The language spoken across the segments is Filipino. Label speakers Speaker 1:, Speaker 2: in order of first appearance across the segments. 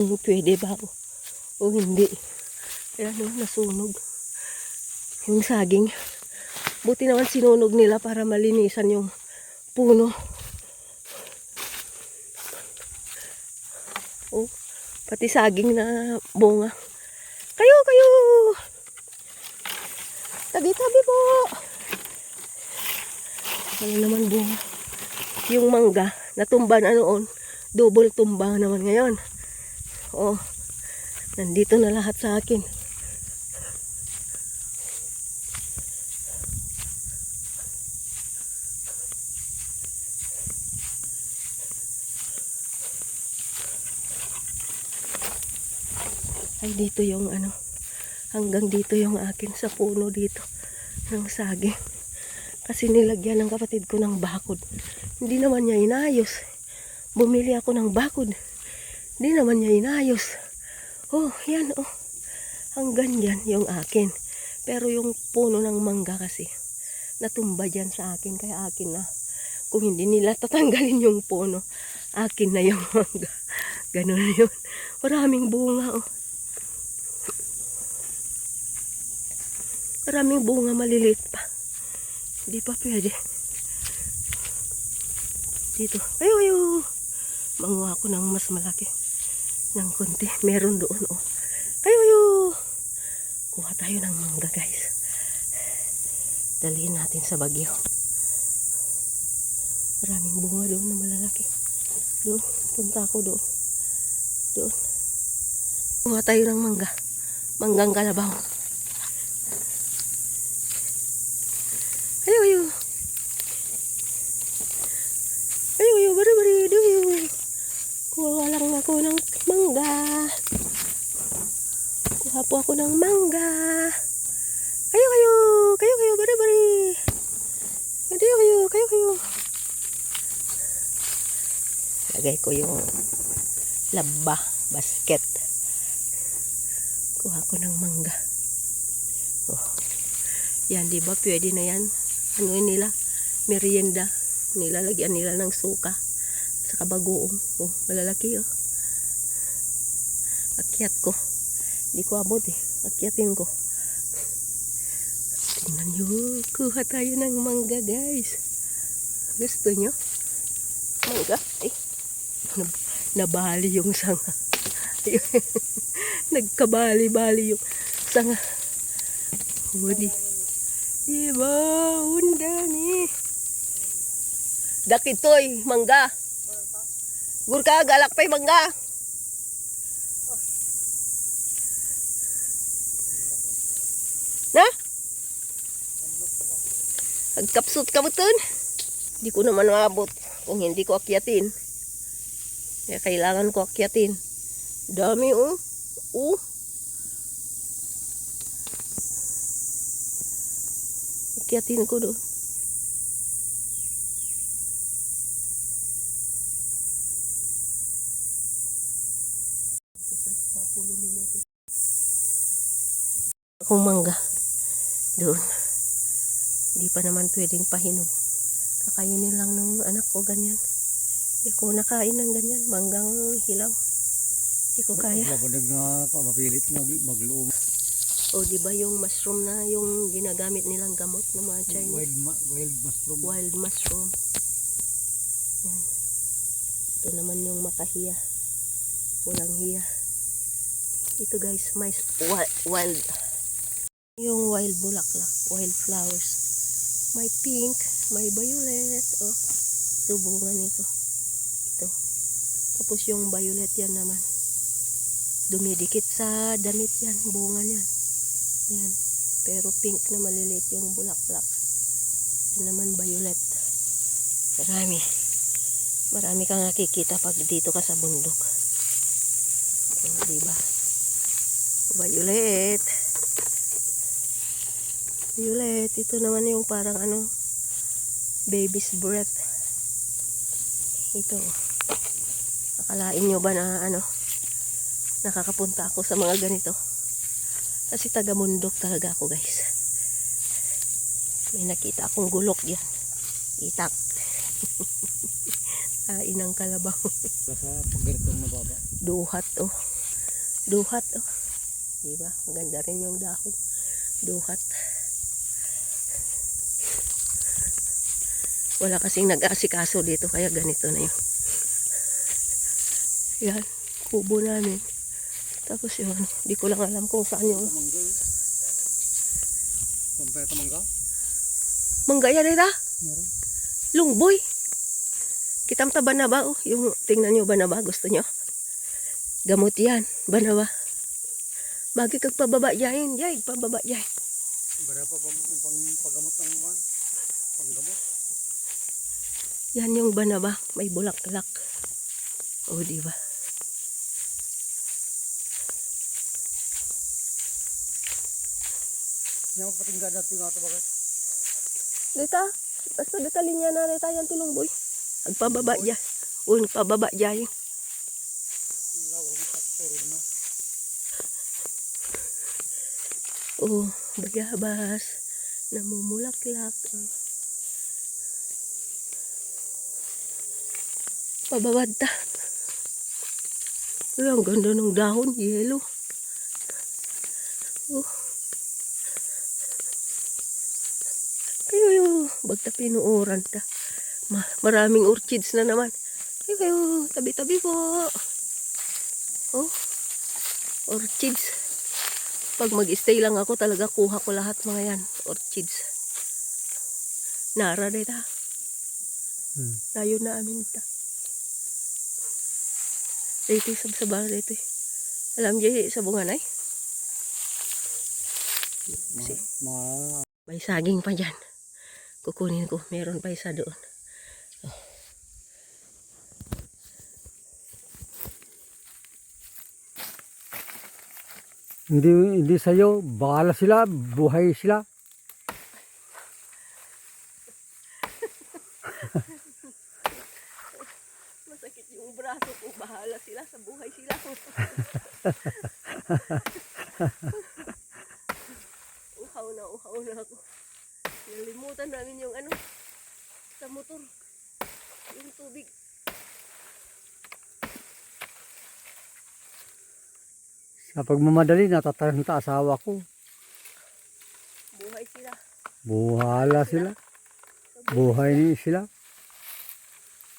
Speaker 1: Pwede ba o hindi? Kaya nasunog yung saging. Buti naman sinunog nila para malinisan yung puno. Oh, pati saging na bunga. Kayo! Tabi-tabi po! Ano naman bunga? Yung mangga, natumba na noon. Double tumba naman ngayon. Oh, nandito na lahat sa akin. Ay, dito yung hanggang dito yung akin sa puno dito ng saging. Kasi nilagyan ng kapatid ko ng bakod. Hindi naman niya inayos. Bumili ako ng bakod. Hindi naman niya inayos. Oh, yan oh. Hanggang dyan yung akin. Pero yung puno ng mangga kasi natumba dyan sa akin. Kaya akin na. Kung hindi nila tatanggalin yung puno, akin na yung mangga. Ganun yun. Maraming bunga oh. Maraming bunga, maliliit pa. Hindi pa pwede. Dito. Ayo. Manguha ako ng mas malaki. Ng konti. Meron doon oh. Ayo. Kuha tayo ng mangga guys. Dalhin natin sa Bagyo. Maraming bunga doon na malalaki. Doon. Punta ako doon. Doon. Kuha tayo ng mangga. Manggang kalabaw. Ayo, bari, duyo. Kuha lang ako ng mangga. Kuha po ako ng mangga. Kayo, bari. Kayo. Lagay ko yung laba, basket. Kuha ko ng mangga. Oh. Yan, di ba? Pwede na yan. Ano yun nila? Merienda. Nilalagyan nila ng suka. Saka bagoong. Oh, malalaki oh. Akyat ko. Hindi ko abot eh. Akyatin ko. Tingnan nyo. Kuha tayo ng mangga guys. Gusto nyo? Mangga? Ay. Nabali yung sanga. Nagkabali-bali yung sanga. Oh, diba? Unda ni. Dakitoy, mangga. Gurka, galak pa'y mangga. Na? Agkapsut ka mo tun? Hindi ko naman maabot kung hindi ko akyatin. Kaya kailangan ko akyatin. Dami oh. Akyatin ko doon. Akong mangga doon. Hindi pa naman pwedeng pahinog. Kakainin lang ng anak ko ganyan. Hindi ko nakain ng ganyan. Manggang hilaw. Hindi ko kaya.
Speaker 2: Mapilit magluom.
Speaker 1: O diba yung mushroom na yung ginagamit nilang gamot ng mga Chinese?
Speaker 2: Wild mushroom.
Speaker 1: Wild mushroom. Yan. Ito naman yung makahiya. Walang hiya. Ito guys, may wild. Yung wild bulaklak, wild flowers. May pink, may violet. Oh, ito bunga nito. Ito. Tapos yung violet yan naman. Dumidikit sa damit yan, bunga niyan. Yan. Pero pink na maliliit yung bulaklak. Yan naman violet. Marami kang nakikita pag dito ka sa bundok. Oh, diba? Violet. Ito naman yung parang baby's breath. Ito. Akalain nyo ba na nakakapunta ako sa mga ganito? Kasi taga-mundok talaga ako guys. May nakita akong gulok yan. Itak. Kain ng kalabaw.
Speaker 2: Sa paggaritong mababa.
Speaker 1: Duhat oh. Duhat oh. Diba? Maganda rin yung dahon. Duhat. Wala kasing nag-aasikaso dito kaya ganito na yun. Yan. Kubo namin. Tapos yun. Di ko lang alam kung saan yung
Speaker 2: Mangga. Pampeta mangga.
Speaker 1: mangga yan rin ah.
Speaker 2: Meron.
Speaker 1: Lungboy. Kitam ta banaba oh. Yung tingnan nyo banaba. Gusto nyo? Gamot yan. Banaba. Bagi kag pababa yain. Yay. Pababa yain.
Speaker 2: Bara pa paggamot ng mga. Panggamot.
Speaker 1: Yan yung banaba. May bulaklak. O diba?
Speaker 2: Yang patingga natin nga ito bakit?
Speaker 1: Dita. Basta dita linya na dita yan tilungboy. Agpababa ya. O pababa yain. Oh, bayabas. Namumulaklak. Pababad ta. Ay, ang ganda ng dahon. Yellow. Oh. Kayo, bagta pinuoran ta. Maraming orchids na naman. Kayo, tabi-tabi po. Oh, orchids. Pag mag-stay lang ako, talaga kuha ko lahat mga yan. Orchids. Nara dito. Tayo na amin ta. Dito sa bahay dito. Alam niyo sa bunga na eh. May saging pa dyan. Kukunin ko. Meron pa isa doon. Oh.
Speaker 2: Hindi sa'yo, bahala sila, buhay sila.
Speaker 1: Masakit yung braso ko. Bahala sila sa buhay sila. Uhaw na ako. Nalimutan namin yung ano sa motor. Yung tubig.
Speaker 2: Sa pagmamadali, natataranta asawa ko.
Speaker 1: Buhay sila.
Speaker 2: Buhala sila. Buhay ni sila.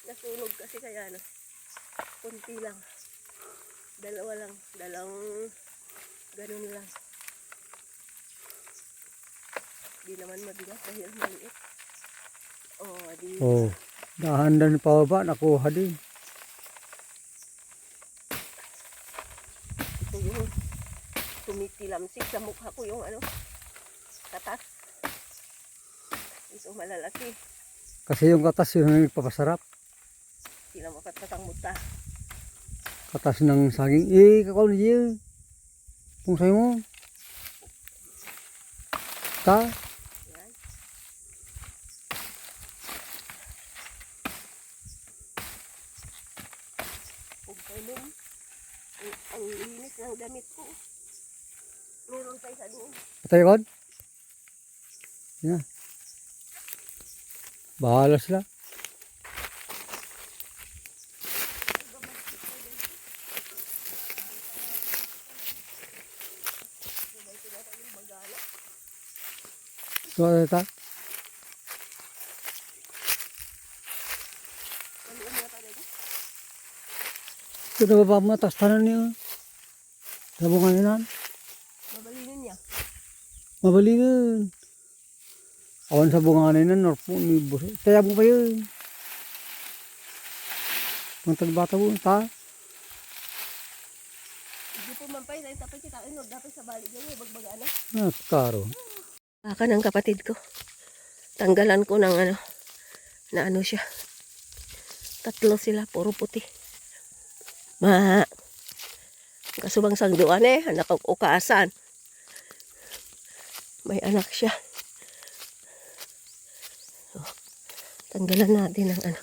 Speaker 1: Nasunog kasi kaya ano. Kunti lang. Dalawa lang. Ganun lang. Di naman mabigat dahil maliit. Oh, di.
Speaker 2: Oh, dahan-dahan pa ba, nakuha din.
Speaker 1: Ito yung tumitilamsik sa mukha ko yung ano. Katas. Ito malalaki.
Speaker 2: Kasi yung katas yung nagpapasarap.
Speaker 1: Sila mapatpatang muta.
Speaker 2: Katas ng saging. Kakao na dyan. Kung sa'yo mo. Ta.
Speaker 1: Yan. Huwag kayo ang linis ng damit ko. Meron pa isa doon.
Speaker 2: Patay ko. Yan. Bahala sila. So, ta. Ito na ba matas tanan niya? Sabungan niya nan.
Speaker 1: Mabalinin niya.
Speaker 2: Mabalinin. Awan sa bunga na yun, norpo ni Bus. Kaya mo pa yun. Ang tagbata mo, ta?
Speaker 1: Hindi po mampay, dahil tapay kita, inog, dapat sa balik yan, bagbaga na.
Speaker 2: Karo.
Speaker 1: Baka ng kapatid ko. Tanggalan ko ng ano, na ano siya. 3 sila, puro puti. Kasubang sangduan eh, anak ko ukaasan. May anak siya. So, tanggalan natin ng ano.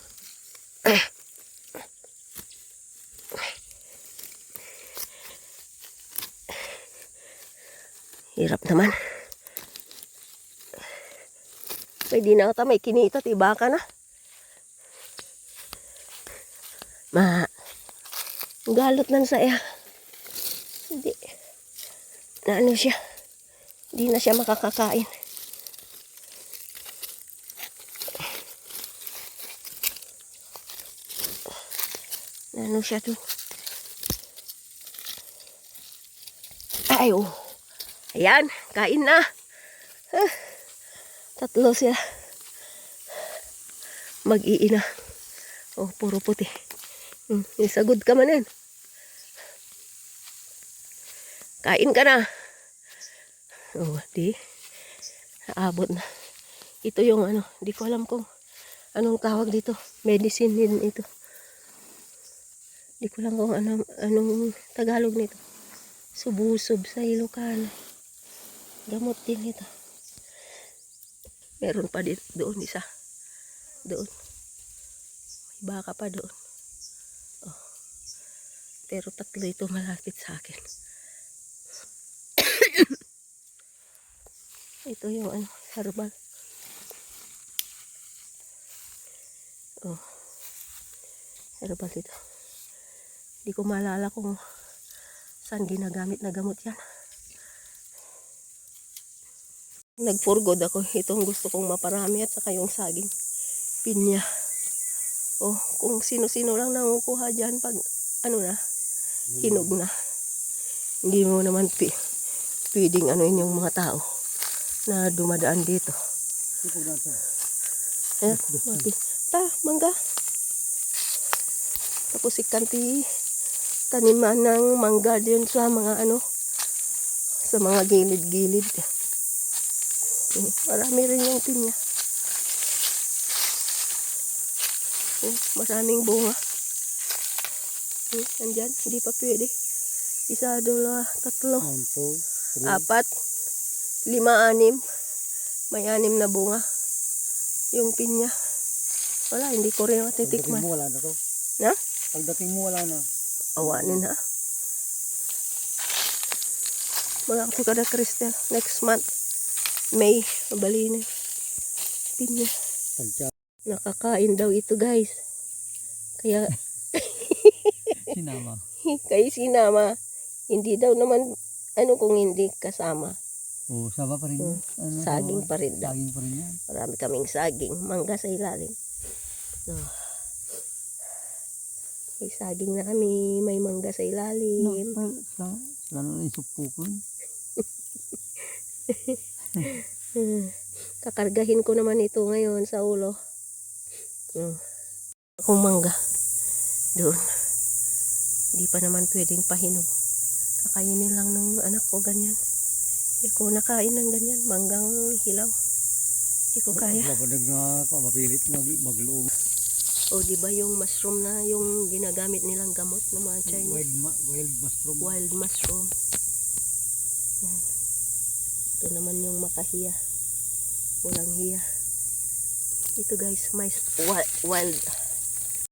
Speaker 1: Hirap naman. Pwede na ata may kinita, tiba ka na. Galot nan saya. Hindi. Na ano siya. Hindi na siya makakakain. Na ano siya to. Ay, oh. Ayan, kain na. Ah, tatlo sila. Mag-iina. Oh, puro puti. Isagod ka man yan. Kain ka na. Oh, di. Naabot na. Ito yung ano, di ko alam kung anong tawag dito. Medicine din ito. Di ko lang kung anong Tagalog nito. Subusub sa Ilocano. Gamot din ito. Meron pa din doon isa. Doon. May baka pa doon. Oh. Pero tatlo ito malapit sa akin. Ito yung ano, herbal. Oh. Herbal ito. Hindi ko maalala kung saan ginagamit na gamot yan. Nagforgod ako. Itong gusto kong maparami at saka yung saging. Pinya. Oh, kung sino-sino lang nangukuha dyan pag ano na, hinog na. Hindi mo naman pwedeng anuin yung mga tao na dumadaan dito. Eh, mangga. Tapos ikanti taniman ng mangga din sa mga ano, sa mga gilid-gilid. Marami rin yung pinya. Maraming bunga. Andyan, hindi pa pwede. Isa, dalawa, tatlo,
Speaker 2: 1, 2, 3.
Speaker 1: 4, 5, 6. May 6 na bunga. Yung pinya. Wala, hindi ko rin matitikman.
Speaker 2: Pagdating mo, wala na to.
Speaker 1: Na?
Speaker 2: Pagdating mo, wala na.
Speaker 1: Awanin ha. Magkakti ka na, Cristel. Next month, May, mabalinin. Pinya.
Speaker 2: Tansya.
Speaker 1: Nakakain daw ito, guys. Kaya,
Speaker 2: Sinama.
Speaker 1: kaya sinama. Hindi daw naman, ano kung hindi kasama.
Speaker 2: Oo, saba pa rin. Ano,
Speaker 1: Saging pa rin daw.
Speaker 2: Saging pa rin yan.
Speaker 1: Marami kaming saging. Mangga sa ilalim. So, may saging na kami. May mangga sa ilalim.
Speaker 2: Lalo na yung supukon.
Speaker 1: Kakargahin ko naman ito ngayon sa ulo. Akong mangga. Doon. Hindi pa naman pwedeng pahinog. Kakainin lang ng anak ko ganyan. Hindi ko nakain ng ganyan. Manggang hilaw. Hindi ko kaya.
Speaker 2: Mapadag nga ako, mapilit magloob.
Speaker 1: O diba yung mushroom na yung ginagamit nilang gamot ng mga Chinese?
Speaker 2: Wild mushroom.
Speaker 1: Wild mushroom. Yan. Ito naman yung makahiya. Walang hiya. Ito guys, wild